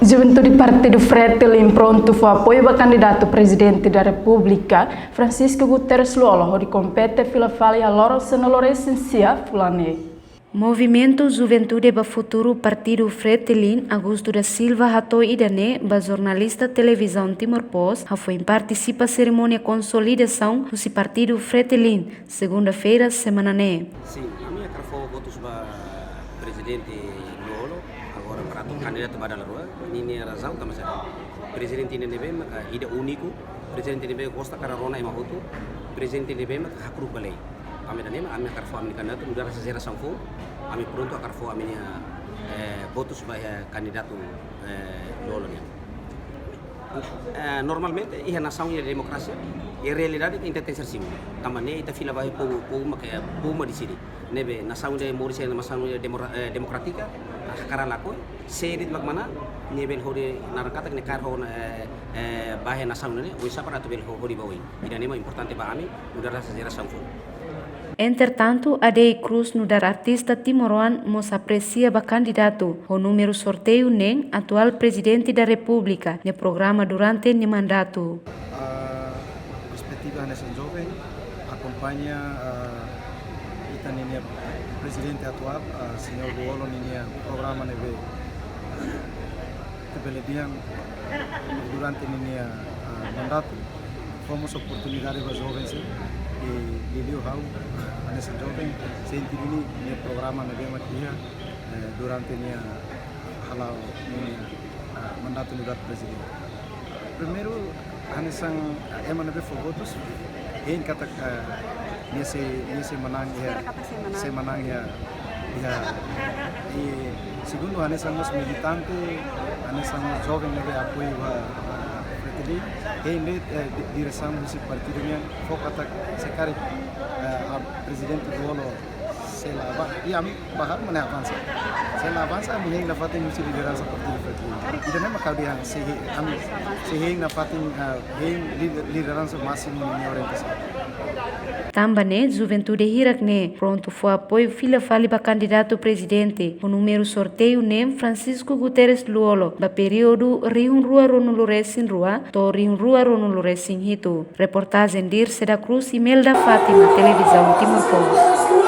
Juventude Partido Fretilin pronto for apoio ao candidato presidente da República, Francisco Guterres Luolo, de compete fila falha loro senaloresencia fulane. Movimento Juventude para Futuro Partido Fretilin, Augusto da Silva Hato Idane, ba jornalista televisão Timor Post, foi participa cerimônia consolidação do Partido Fretilin, segunda-feira, semana né. Sim, a minha cara foi votos para presidente Luolo, agora para o candidato para a rua, ini razão também sabe. Presidente ini nebe maka ida único, presidente nebe gosta cara rona ema hotu, presidente nebe maka hakru balai. Kami dan ema kami cara foi a minha candidato mudar essa geração foi, kami pronto akan foi a minha votos para candidato Luolo ni. Normalmente ia nação e democracia e realidade que tem ser sim também ita fila vai povo maka povo di sini nebe nação de Mauritius nação democrática akara lako serit magmana nebel hore narakata que kar hon bahe nação ne o isa para tebel hori bawi ida nema importante ba ami udara geração fu. Entretanto, Adei Cruz no dar artista timoroan mos aprecia ba candidato o número sorteio nem atual presidente da República no programa durante o mandato. Perspectiva nessa jovem acompanha o presidente atual, senhor Luolo, no programa neve kebeledian durante o mandato. Fomos oportunidade para jovens e liu hau nessa jovem senti ini no programa neve makia durante o halau mandato do presidente. Primeiro, hanesang eman neve votos em kata nesse manang ya e segundo hanesang os militante hanesang jovem neve apoio Fretilin em direção do partido nya focata sekali presidente Luolo selava e ami bahar mana avança selava mungkin dapatin mesti liderança partido Fretilin ida nema kaudian sehingga dapatin liderança máximo na orientação. Também, Juventude Hirakne, pronto foi apoio fila fali para candidato presidente. O número sorteio nem Francisco Guterres Luolo, ba período Riun Rua Ronuluresin Rua, to Riun Rua Ronuluresin Hito. Reportagem dir Seda Cruz e Melda Fátima, televisão Timor Post.